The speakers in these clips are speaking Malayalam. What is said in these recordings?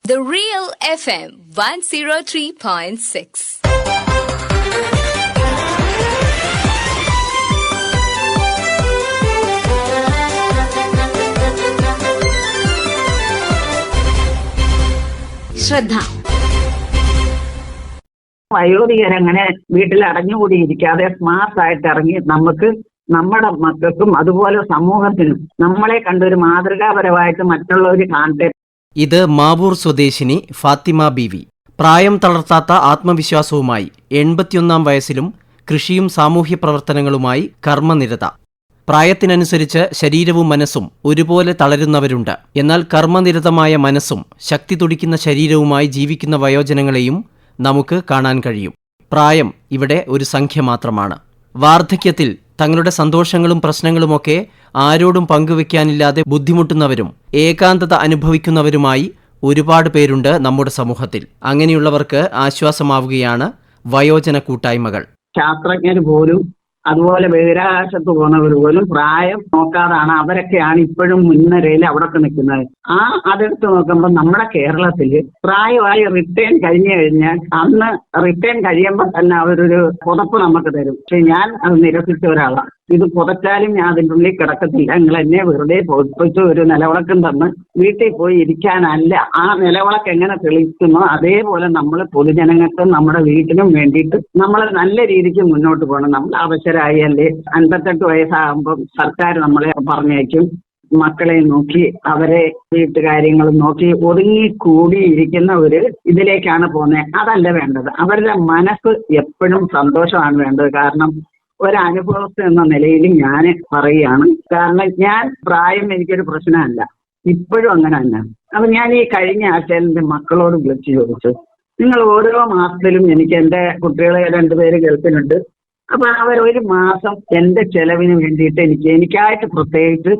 The Real FM 103.6. ശ്രദ്ധ. വയോധികരങ്ങനെ വീട്ടിൽ അടഞ്ഞുകൂടിയിരിക്കാതെ സ്മാർട്ടായിട്ട് ഇറങ്ങി നമുക്ക് നമ്മുടെ മക്കൾക്കും അതുപോലെ സമൂഹത്തിനും നമ്മളെ കണ്ടൊരു മാതൃകാപരമായിട്ട് മറ്റുള്ളവർ കാണട്ടെ. ഇത് മാവൂർ സ്വദേശിനി ഫാത്തിമ ബീവി. പ്രായം തളർത്താത്ത ആത്മവിശ്വാസവുമായി 81 വയസ്സിലും കൃഷിയും സാമൂഹ്യ പ്രവർത്തനങ്ങളുമായി കർമ്മനിരത. പ്രായത്തിനനുസരിച്ച് ശരീരവും മനസ്സും ഒരുപോലെ തളരുന്നവരുണ്ട്. എന്നാൽ കർമ്മനിരതമായ മനസ്സും ശക്തി തുടിക്കുന്ന ശരീരവുമായി ജീവിക്കുന്ന വയോജനങ്ങളെയും നമുക്ക് കാണാൻ കഴിയും. പ്രായം ഇവിടെ ഒരു സംഖ്യ മാത്രമാണ്. വാർദ്ധക്യത്തിൽ തങ്ങളുടെ സന്തോഷങ്ങളും പ്രശ്നങ്ങളുമൊക്കെ ആരോടും പങ്കുവെക്കാനില്ലാതെ ബുദ്ധിമുട്ടുന്നവരും ഏകാന്തത അനുഭവിക്കുന്നവരുമായി ഒരുപാട് പേരുണ്ട് നമ്മുടെ സമൂഹത്തിൽ. അങ്ങനെയുള്ളവർക്ക് ആശ്വാസമാവുകയാണ് വയോജന കൂട്ടായ്മകൾ. ശാസ്ത്രജ്ഞർ പോലും അതുപോലെ ബഹിരാകാശത്ത് പോകുന്നവർ പോലും പ്രായം നോക്കാതാണ് അവരൊക്കെയാണ് ഇപ്പോഴും മുൻനിരയിൽ അവിടെ നിൽക്കുന്നത്. അതെടുത്ത് നോക്കുമ്പോൾ നമ്മുടെ കേരളത്തിൽ പ്രായമായി റിട്ടേൺ കഴിഞ്ഞു കഴിഞ്ഞാൽ അന്ന് റിട്ടേൺ കഴിയുമ്പോൾ തന്നെ അവരൊരു പുതപ്പ് നമുക്ക് തരും. പക്ഷെ ഞാൻ അത് നിരസിച്ച ഒരാളാണ്. ഇത് പുതച്ചാലും ഞാൻ അതിൻ്റെ ഉള്ളിൽ കിടക്കത്തില്ല, നിങ്ങൾ എന്നെ വെറുതെ പൊതിച്ച് ഒരു നിലവിളക്കം തന്ന് വീട്ടിൽ പോയി ഇരിക്കാനല്ല. ആ നിലവിളക്ക് എങ്ങനെ തെളിയിക്കുന്നോ അതേപോലെ നമ്മൾ പൊതുജനങ്ങൾക്കും നമ്മുടെ വീട്ടിനും വേണ്ടിയിട്ട് നമ്മൾ നല്ല രീതിക്ക് മുന്നോട്ട് പോകണം. നമ്മൾ അവസരമായി അല്ലേ 58 വയസ്സാകുമ്പം സർക്കാർ നമ്മളെ പറഞ്ഞേക്കും. മക്കളെ നോക്കി അവരെ വീട്ടുകാര്യങ്ങളും നോക്കി ഒതുങ്ങി കൂടിയിരിക്കുന്ന ഒരു ഇതിലേക്കാണ് പോകുന്നത്. അതല്ല വേണ്ടത്. അവരുടെ മനസ്സ് എപ്പോഴും സന്തോഷമാണ് വേണ്ടത്. കാരണം ഒരനുഭവസ്ഥ എന്ന നിലയിൽ ഞാൻ പറയുകയാണ്. കാരണം ഞാൻ പ്രായം എനിക്കൊരു പ്രശ്നമല്ല, ഇപ്പോഴും അങ്ങനെ തന്നെ. അപ്പൊ ഞാൻ ഈ കഴിഞ്ഞ ആഴ്ചയിൽ എൻ്റെ മക്കളോട് വിളിച്ചു ചോദിച്ചു, നിങ്ങൾ ഓരോ മാസത്തിലും എനിക്ക് എൻ്റെ കുട്ടികളെ 2 പേര് ഗൾഫിലുണ്ട്, അപ്പൊ അവർ ഒരു മാസം എൻ്റെ ചെലവിന് വേണ്ടിയിട്ട് എനിക്കായിട്ട് പ്രത്യേകിച്ച്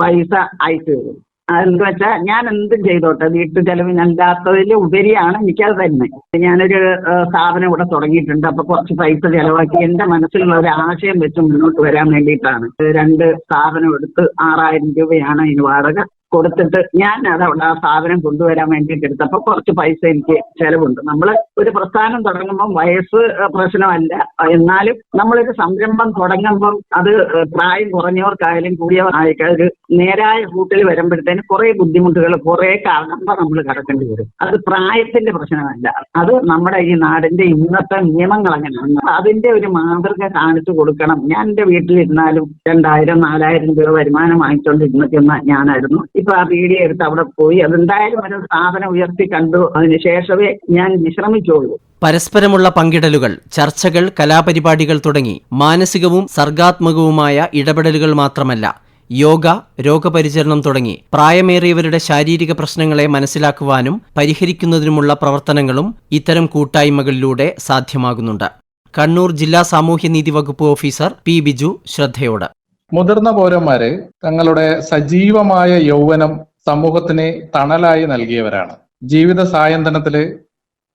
പൈസ അയച്ചു തരും. അതെന്ത് വെച്ചാൽ ഞാൻ എന്തും ചെയ്തോട്ടെ, വീട്ടു ചെലവിനല്ലാത്തതിൽ ഉപരിയാണ് എനിക്കത് തന്നെ. ഞാനൊരു സ്ഥാപനം ഇവിടെ തുടങ്ങിയിട്ടുണ്ട്. അപ്പൊ കുറച്ച് പൈസ ചെലവാക്കി എൻ്റെ മനസ്സിലുള്ള ഒരു ആശയം വെച്ച് മുന്നോട്ട് വരാൻ വേണ്ടിയിട്ടാണ് 2 സ്ഥാപനം എടുത്ത് 6000 രൂപയാണ് അതിന് വാടക കൊടുത്തിട്ട് ഞാൻ അതവിടെ ആ സ്ഥാപനം കൊണ്ടുവരാൻ വേണ്ടിയിട്ട് എടുത്തപ്പോൾ കുറച്ച് പൈസ എനിക്ക് ചെലവുണ്ട്. നമ്മൾ ഒരു പ്രസ്ഥാനം തുടങ്ങുമ്പം വയസ്സ് പ്രശ്നമല്ല, എന്നാലും നമ്മളൊരു സംരംഭം തുടങ്ങുമ്പം അത് പ്രായം കുറഞ്ഞവർക്കായാലും കൂടിയവർക്കായാലും ഒരു നേരായ കൂട്ടിൽ വരുമ്പോഴത്തേന് കുറെ ബുദ്ധിമുട്ടുകൾ കുറെ കാണുമ്പോൾ നമ്മൾ കടക്കേണ്ടി വരും. അത് പ്രായത്തിന്റെ പ്രശ്നമല്ല, അത് നമ്മുടെ ഈ നാടിന്റെ ഇന്നത്തെ നിയമങ്ങൾ അങ്ങനെയാണ്. അതിന്റെ ഒരു മാതൃക കാണിച്ചു കൊടുക്കണം. ഞാൻ എൻ്റെ വീട്ടിലിരുന്നാലും 2000-4000 രൂപ വരുമാനം വാങ്ങിച്ചുകൊണ്ടിരുന്ന ഞാനായിരുന്നു. ഇപ്പൊ ആ വീഡിയോ എടുത്ത് അവിടെ പോയി അതെന്തായാലും ഒരു സ്ഥാപനം ഉയർത്തി കണ്ടു. അതിന് ശേഷമേ ഞാൻ വിശ്രമിച്ചോളൂ. പരസ്പരമുള്ള പങ്കിടലുകൾ, ചർച്ചകൾ, കലാപരിപാടികൾ തുടങ്ങി മാനസികവും സർഗാത്മകവുമായ ഇടപെടലുകൾ മാത്രമല്ല, യോഗ, രോഗപരിചരണം തുടങ്ങി പ്രായമേറിയവരുടെ ശാരീരിക പ്രശ്നങ്ങളെ മനസ്സിലാക്കുവാനും പരിഹരിക്കുന്നതിനുമുള്ള പ്രവർത്തനങ്ങളും ഇത്തരം കൂട്ടായ്മകളിലൂടെ സാധ്യമാകുന്നുണ്ട്. കണ്ണൂർ ജില്ലാ സാമൂഹ്യനീതി വകുപ്പ് ഓഫീസർ പി ബിജു ശ്രദ്ധയോട്. മുതിർന്ന പൗരന്മാര് തങ്ങളുടെ സജീവമായ യൗവനം സമൂഹത്തിന് തണലായി നൽകിയവരാണ്. ജീവിത സായന്തനത്തില്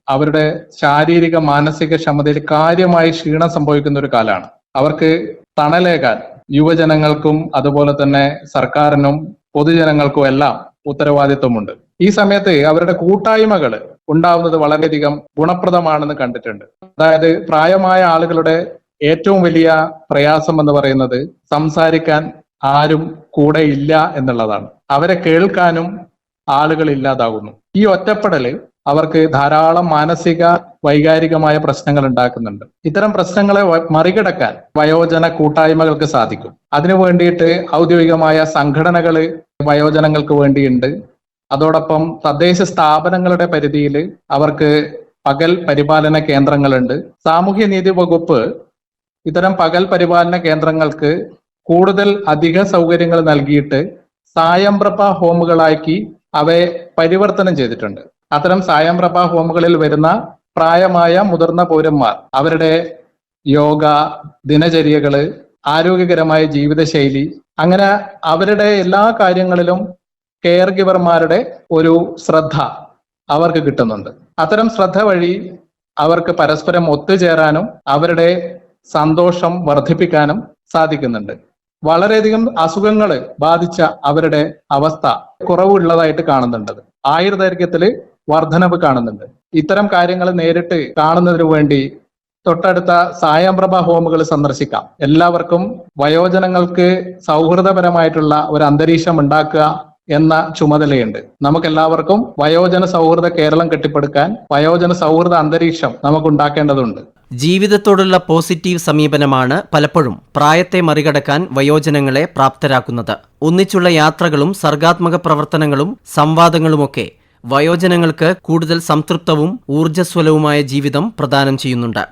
അവരുടെ ശാരീരിക മാനസിക ക്ഷമതയിൽ കാര്യമായി ക്ഷീണം സംഭവിക്കുന്ന ഒരു കാലമാണ്. അവർക്ക് തണലേകാൻ യുവജനങ്ങൾക്കും അതുപോലെ തന്നെ സർക്കാരിനും പൊതുജനങ്ങൾക്കും എല്ലാം ഉത്തരവാദിത്വമുണ്ട്. ഈ സമയത്ത് അവരുടെ കൂട്ടായ്മകൾ ഉണ്ടാവുന്നത് വളരെയധികം ഗുണപ്രദമാണെന്ന് കണ്ടിട്ടുണ്ട്. അതായത് പ്രായമായ ആളുകളുടെ ഏറ്റവും വലിയ പ്രയാസം എന്ന് പറയുന്നത് സംസാരിക്കാൻ ആരും കൂടെ ഇല്ല എന്നുള്ളതാണ്. അവരെ കേൾക്കാനും ആളുകൾ ഇല്ലാതാകുന്നു. ഈ ഒറ്റപ്പെടല് അവർക്ക് ധാരാളം മാനസിക വൈകാരികമായ പ്രശ്നങ്ങൾ ഉണ്ടാക്കുന്നുണ്ട്. ഇത്തരം പ്രശ്നങ്ങളെ മറികടക്കാൻ വയോജന കൂട്ടായ്മകൾക്ക് സാധിക്കും. അതിനു വേണ്ടിയിട്ട് ഔദ്യോഗികമായ സംഘടനകൾ വയോജനങ്ങൾക്ക് വേണ്ടിയുണ്ട്. അതോടൊപ്പം തദ്ദേശ സ്ഥാപനങ്ങളുടെ പരിധിയിൽ അവർക്ക് പകൽ പരിപാലന കേന്ദ്രങ്ങളുണ്ട്. സാമൂഹ്യനീതി വകുപ്പ് ഇത്തരം പകൽ പരിപാലന കേന്ദ്രങ്ങൾക്ക് കൂടുതൽ അധിക സൗകര്യങ്ങൾ നൽകിയിട്ട് സായംപ്രഭ ഹോമുകളാക്കി അവയെ പരിവർത്തനം ചെയ്തിട്ടുണ്ട്. അത്തരം സായംപ്രഭ ഹോമുകളിൽ വരുന്ന പ്രായമായ മുതിർന്ന പൗരന്മാർ അവരുടെ യോഗ, ദിനചര്യകള്, ആരോഗ്യകരമായ ജീവിതശൈലി, അങ്ങനെ അവരുടെ എല്ലാ കാര്യങ്ങളിലും കെയർ ഗിവർമാരുടെ ഒരു ശ്രദ്ധ അവർക്ക് കിട്ടുന്നുണ്ട്. അത്തരം ശ്രദ്ധ വഴി അവർക്ക് പരസ്പരം ഒത്തുചേരാനും അവരുടെ സന്തോഷം വർദ്ധിപ്പിക്കാനും സാധിക്കുന്നുണ്ട്. വളരെയധികം അസുഖങ്ങൾ ബാധിച്ച അവരുടെ അവസ്ഥ കുറവുള്ളതായിട്ട് കാണുന്നുണ്ട്. ആയുർദൈർഘ്യത്തിൽ വർധനവ് കാണുന്നുണ്ട്. ഇത്തരം കാര്യങ്ങൾ നേരിട്ട് കാണുന്നതിനു വേണ്ടി തൊട്ടടുത്ത സായംപ്രഭ ഹോമുകൾ സന്ദർശിക്കാം. എല്ലാവർക്കും വയോജനങ്ങൾക്ക് സൗഹൃദപരമായിട്ടുള്ള ഒരു അന്തരീക്ഷം ഉണ്ടാക്കുക എന്ന ചുമതലയുണ്ട്. നമുക്കെല്ലാവർക്കും വയോജന സൗഹൃദ കേരളം കെട്ടിപ്പടുക്കാൻ വയോജന സൗഹൃദ അന്തരീക്ഷം നമുക്കുണ്ടാക്കേണ്ടതുണ്ട്. ജീവിതത്തോടുള്ള പോസിറ്റീവ് സമീപനമാണ് പലപ്പോഴും പ്രായത്തെ മറികടക്കാൻ വയോജനങ്ങളെ പ്രാപ്തരാക്കുന്നത്. ഒന്നിച്ചുള്ള യാത്രകളും സർഗാത്മക പ്രവർത്തനങ്ങളും സംവാദങ്ങളുമൊക്കെ വയോജനങ്ങൾക്ക് കൂടുതൽ സംതൃപ്തവും ഊർജ്ജസ്വലവുമായ ജീവിതം പ്രദാനം ചെയ്യുന്നുണ്ട്.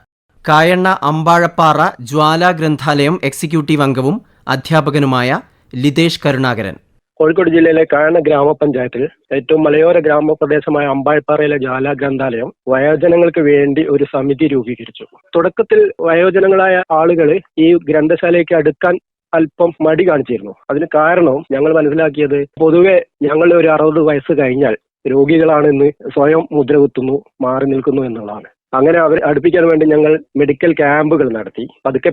കായണ്ണ അമ്പാഴപ്പാറ ജ്വാല ഗ്രന്ഥാലയം എക്സിക്യൂട്ടീവ് അംഗവും അധ്യാപകനുമായ ലിതേഷ് കരുണാകരൻ. കോഴിക്കോട് ജില്ലയിലെ കായണ്ണ ഗ്രാമപഞ്ചായത്തിൽ ഏറ്റവും മലയോര ഗ്രാമപ്രദേശമായ അമ്പാഴപ്പാറയിലെ ജ്വാല ഗ്രന്ഥാലയം വയോജനങ്ങൾക്ക് വേണ്ടി ഒരു സമിതി രൂപീകരിച്ചു. തുടക്കത്തിൽ വയോജനങ്ങളായ ആളുകൾ ഈ ഗ്രന്ഥശാലയ്ക്ക് അടുക്കാൻ അല്പം മടി കാണിച്ചിരുന്നു. അതിന് കാരണം ഞങ്ങൾ മനസ്സിലാക്കിയത് പൊതുവെ ഞങ്ങൾ ഒരു 60 വയസ്സ് കഴിഞ്ഞാൽ രോഗികളാണെന്ന് സ്വയം മുദ്രകുത്തുന്നു, മാറി നിൽക്കുന്നു എന്നുള്ളതാണ്. അങ്ങനെ അവർ അടുപ്പിക്കാൻ വേണ്ടി ഞങ്ങൾ മെഡിക്കൽ ക്യാമ്പുകൾ നടത്തി. പതുക്കെ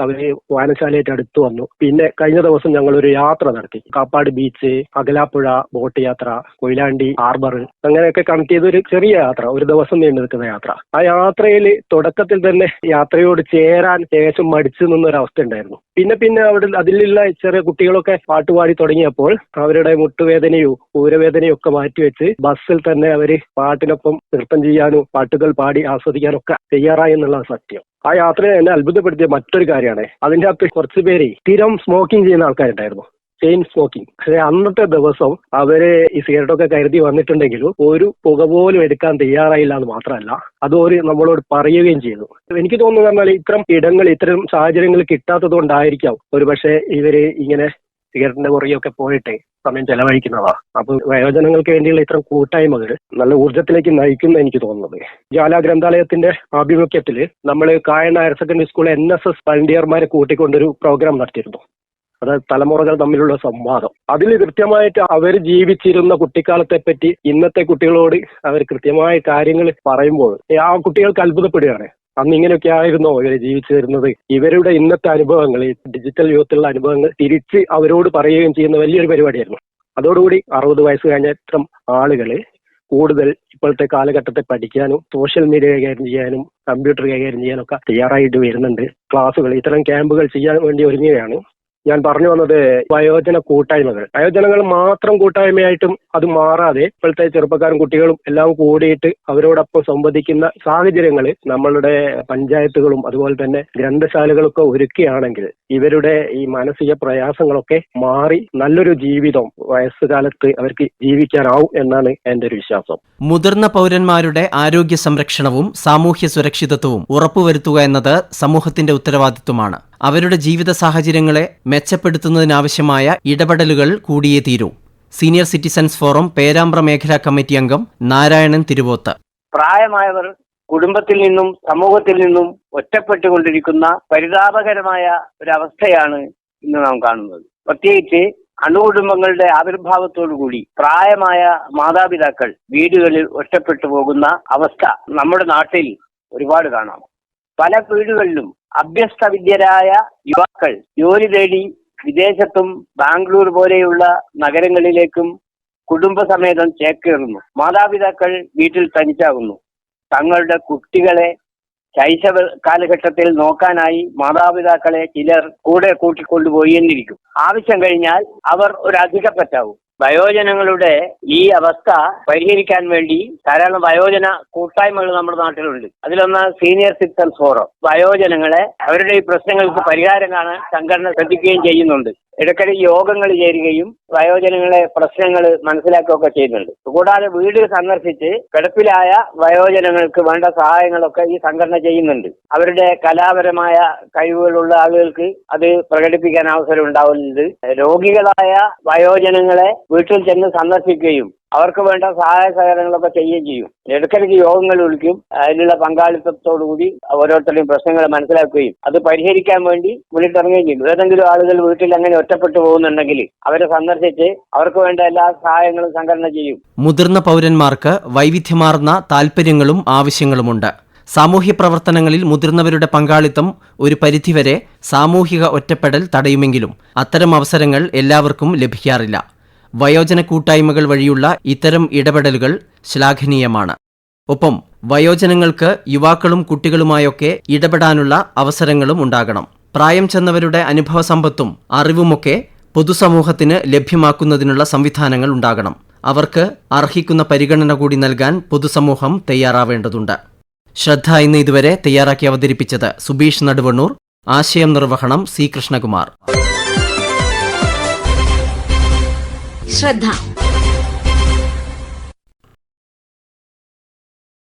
അവര് വായനശാലയായിട്ട് അടുത്തു വന്നു. പിന്നെ കഴിഞ്ഞ ദിവസം ഞങ്ങൾ ഒരു യാത്ര നടത്തി. കാപ്പാട് ബീച്ച്, അകലാപ്പുഴ ബോട്ട് യാത്ര, കൊയിലാണ്ടി ഹാർബർ, അങ്ങനെയൊക്കെ കണക്ട് ചെയ്ത ഒരു ചെറിയ യാത്ര, ഒരു ദിവസം നീണ്ടു നിൽക്കുന്ന യാത്ര. ആ യാത്രയിൽ തുടക്കത്തിൽ തന്നെ യാത്രയോട് ചേരാൻ ശേഷം മടിച്ചു നിന്നൊരവസ്ഥ ഉണ്ടായിരുന്നു. പിന്നെ അവിടെ അതിലുള്ള ചെറിയ കുട്ടികളൊക്കെ പാട്ടുപാടി തുടങ്ങിയപ്പോൾ അവരുടെ മുട്ടുവേദനയോ ഊരവേദനയോ ഒക്കെ മാറ്റിവെച്ച് ബസ്സിൽ തന്നെ അവര് പാട്ടിനൊപ്പം നൃത്തം ചെയ്യാനും പാട്ടുകൾ പാടി ആസ്വദിക്കാനൊക്കെ തയ്യാറായി എന്നുള്ള സത്യം. ആ യാത്രയെ എന്നെ അത്ഭുതപ്പെടുത്തിയ മറ്റൊരു കാര്യമാണ്, അതിന്റെ അകത്ത് കുറച്ച് പേര് സ്ഥിരം സ്മോക്കിംഗ് ചെയ്യുന്ന ആൾക്കാരുണ്ടായിരുന്നു, ചെയിൻ സ്മോക്കിംഗ്. പക്ഷേ അന്നത്തെ ദിവസം അവര് ഈ സിഗരറ്റൊക്കെ കരുതി വന്നിട്ടുണ്ടെങ്കിലും ഒരു പുക പോലും എടുക്കാൻ തയ്യാറായില്ല എന്ന് മാത്രമല്ല, അത് നമ്മളോട് പറയുകയും ചെയ്തു. എനിക്ക് തോന്നുന്നു പറഞ്ഞാൽ ഇത്തരം സാഹചര്യങ്ങൾ കിട്ടാത്തത് കൊണ്ടായിരിക്കാം ഒരുപക്ഷെ ഇവര് ഇങ്ങനെ സിഗരറ്റിന്റെ പുറകെയൊക്കെ പോയിട്ട് സമയം ചെലവഴിക്കുന്നതാണ്. അപ്പൊ വയോജനങ്ങൾക്ക് വേണ്ടിയുള്ള ഇത്തരം കൂട്ടായ്മകൾ നല്ല ഊർജ്ജത്തിലേക്ക് നയിക്കുന്ന എനിക്ക് തോന്നുന്നത്. ജ്വാല ഗ്രന്ഥാലയത്തിന്റെ ആഭിമുഖ്യത്തിൽ നമ്മൾ Kayanna higher secondary school NSS വളണ്ടിയർമാരെ കൂട്ടിക്കൊണ്ടൊരു പ്രോഗ്രാം നടത്തിയിരുന്നു. അതായത് തലമുറകൾ തമ്മിലുള്ള സംവാദം. അതിൽ കൃത്യമായിട്ട് അവർ ജീവിച്ചിരുന്ന കുട്ടിക്കാലത്തെ പറ്റി ഇന്നത്തെ കുട്ടികളോട് അവർ കൃത്യമായ കാര്യങ്ങൾ പറയുമ്പോൾ ആ കുട്ടികൾക്ക് അത്ഭുതപ്പെടുകയാണ്. അന്ന് ഇങ്ങനെയൊക്കെ ആയിരുന്നോ ഇവർ ജീവിച്ചു വരുന്നത്? ഇവരുടെ ഇന്നത്തെ അനുഭവങ്ങൾ, ഡിജിറ്റൽ യുഗത്തിലുള്ള അനുഭവങ്ങൾ തിരിച്ച് അവരോട് പറയുകയും ചെയ്യുന്ന വലിയൊരു പരിപാടിയായിരുന്നു. അതോടുകൂടി 60 വയസ്സ് കഴിഞ്ഞ ഇത്തരം ആളുകൾ കൂടുതൽ ഇപ്പോഴത്തെ കാലഘട്ടത്തെ പഠിക്കാനും സോഷ്യൽ മീഡിയ കൈകാര്യം ചെയ്യാനും കമ്പ്യൂട്ടർ കൈകാര്യം ചെയ്യാനൊക്കെ തയ്യാറായിട്ട് വരുന്നുണ്ട്. ക്ലാസ്സുകൾ, ഇത്തരം ക്യാമ്പുകൾ ചെയ്യാൻ വേണ്ടി ഒരുങ്ങുകയാണ്. ഞാൻ പറഞ്ഞു വന്നത് വയോജന കൂട്ടായ്മകൾ. വയോജനങ്ങൾ മാത്രം കൂട്ടായ്മയായിട്ടും അത് മാറാതെ ഇപ്പോഴത്തെ ചെറുപ്പക്കാരും കുട്ടികളും എല്ലാം കൂടിയിട്ട് അവരോടൊപ്പം സംവദിക്കുന്ന സാഹചര്യങ്ങൾ നമ്മളുടെ പഞ്ചായത്തുകളും അതുപോലെ തന്നെ ഗ്രന്ഥശാലകളൊക്കെ ഒരുക്കുകയാണെങ്കിൽ ഇവരുടെ ഈ മാനസിക പ്രയാസങ്ങളൊക്കെ മാറി നല്ലൊരു ജീവിതം വയസ്സുകാലത്ത് അവർക്ക് ജീവിക്കാനാവും എന്നാണ് എന്റെ ഒരു വിശ്വാസം. മുതിർന്ന പൗരന്മാരുടെ ആരോഗ്യ സംരക്ഷണവും സാമൂഹ്യ സുരക്ഷിതത്വവും ഉറപ്പുവരുത്തുക എന്നത് സമൂഹത്തിന്റെ ഉത്തരവാദിത്വമാണ്. അവരുടെ ജീവിത സാഹചര്യങ്ങളെ മെച്ചപ്പെടുത്തുന്നതിനാവശ്യമായ ഇടപെടലുകൾ കൂടിയേ തീരൂ. സീനിയർ സിറ്റിസൺസ് ഫോറം പേരാമ്പ്ര മേഖലാ കമ്മിറ്റി അംഗം നാരായണൻ തിരുവോത്ത്. പ്രായമായവർ കുടുംബത്തിൽ നിന്നും സമൂഹത്തിൽ നിന്നും ഒറ്റപ്പെട്ടുകൊണ്ടിരിക്കുന്ന പരിതാപകരമായ ഒരവസ്ഥയാണ് ഇന്ന് നാം കാണുന്നത്. പ്രത്യേകിച്ച് അണുകുടുംബങ്ങളുടെ ആവിർഭാവത്തോടുകൂടി പ്രായമായ മാതാപിതാക്കൾ വീടുകളിൽ ഒറ്റപ്പെട്ടു പോകുന്ന അവസ്ഥ നമ്മുടെ നാട്ടിൽ ഒരുപാട് കാണാം. പല വീടുകളിലും അഭ്യസ്ത വിദ്യരായ യുവാക്കൾ ജോലി തേടി വിദേശത്തും ബാംഗ്ലൂർ പോലെയുള്ള നഗരങ്ങളിലേക്കും കുടുംബസമേതം ചേക്കേറുന്നു. മാതാപിതാക്കൾ വീട്ടിൽ തനിച്ചാകുന്നു. തങ്ങളുടെ കുട്ടികളെ ശൈശവ കാലഘട്ടത്തിൽ നോക്കാനായി മാതാപിതാക്കളെ ചിലർ കൂടെ കൂട്ടിക്കൊണ്ടുപോയി എന്നിരിക്കും. ആവശ്യം കഴിഞ്ഞാൽ അവർ ഒരു അധികപ്പറ്റാവും. വയോജനങ്ങളുടെ ഈ അവസ്ഥ പരിഹരിക്കാൻ വേണ്ടി ധാരാളം വയോജന കൂട്ടായ്മകൾ നമ്മുടെ നാട്ടിലുണ്ട്. അതിലൊന്ന് സീനിയർ സിറ്റിസൺസ് ഫോറം. വയോജനങ്ങളെ അവരുടെ ഈ പ്രശ്നങ്ങൾക്ക് പരിഹാരം കാണാൻ സംഘടന ശ്രദ്ധിക്കുകയും ചെയ്യുന്നുണ്ട്. ഇടയ്ക്കിടയ്ക്ക് യോഗങ്ങൾ ചേരുകയും വയോജനങ്ങളെ പ്രശ്നങ്ങൾ മനസ്സിലാക്കുകയൊക്കെ ചെയ്യുന്നുണ്ട്. കൂടാതെ വീട് സന്ദർശിച്ച് കിടപ്പിലായ വയോജനങ്ങൾക്ക് വേണ്ട സഹായങ്ങളൊക്കെ ഈ സംഘടന ചെയ്യുന്നുണ്ട്. അവരുടെ കലാപരമായ കഴിവുകളുള്ള ആളുകൾക്ക് അത് പ്രകടിപ്പിക്കാൻ അവസരം ഉണ്ടാവുന്നത്. രോഗികളായ വയോജനങ്ങളെ വീട്ടിൽ ചെന്ന് സന്ദർശിക്കുകയും അവർക്ക് വേണ്ട സഹായ സഹകരണങ്ങളൊക്കെ ചെയ്യുകയും ചെയ്യും. ഇടയ്ക്കിടയ്ക്ക് യോഗങ്ങൾ വിളിക്കും. അതിനുള്ള പങ്കാളിത്തത്തോടുകൂടി ഓരോരുത്തരുടെയും പ്രശ്നങ്ങൾ മനസ്സിലാക്കുകയും അത് പരിഹരിക്കാൻ വേണ്ടി മുന്നിട്ടിറങ്ങുകയും ചെയ്യും. ഏതെങ്കിലും ആളുകൾ വീട്ടിൽ അങ്ങനെ ഒറ്റപ്പെട്ടു പോകുന്നുണ്ടെങ്കിൽ അവരെ സന്ദർശിച്ച് അവർക്ക് വേണ്ട എല്ലാ സഹായങ്ങളും സംഘടന ചെയ്യും. മുതിർന്ന പൗരന്മാർക്ക് വൈവിധ്യമാർന്ന താൽപര്യങ്ങളും ആവശ്യങ്ങളുമുണ്ട്. സാമൂഹ്യ പ്രവർത്തനങ്ങളിൽ മുതിർന്നവരുടെ പങ്കാളിത്തം ഒരു പരിധിവരെ സാമൂഹിക ഒറ്റപ്പെടൽ തടയുമെങ്കിലും അത്തരം അവസരങ്ങൾ എല്ലാവർക്കും ലഭിക്കാറില്ല. വയോജന കൂട്ടായ്മകൾ വഴിയുള്ള ഇത്തരം ഇടപെടലുകൾ ശ്ലാഘനീയമാണ്. ഒപ്പം വയോജനങ്ങൾക്ക് യുവാക്കളും കുട്ടികളുമായൊക്കെ ഇടപെടാനുള്ള അവസരങ്ങളും ഉണ്ടാകണം. പ്രായം ചെന്നവരുടെ അനുഭവസമ്പത്തും അറിവുമൊക്കെ പൊതുസമൂഹത്തിന് ലഭ്യമാക്കുന്നതിനുള്ള സംവിധാനങ്ങൾ ഉണ്ടാകണം. അവർക്ക് അർഹിക്കുന്ന പരിഗണന കൂടി നൽകാൻ പൊതുസമൂഹം തയ്യാറാവേണ്ടതുണ്ട്. ശ്രദ്ധ ഇന്ന് ഇതുവരെ തയ്യാറാക്കി അവതരിപ്പിച്ചത് സുബീഷ് നടുവണ്ണൂർ. ആശയം നിർവഹണം സി കൃഷ്ണകുമാർ. ശ്രദ്ധ.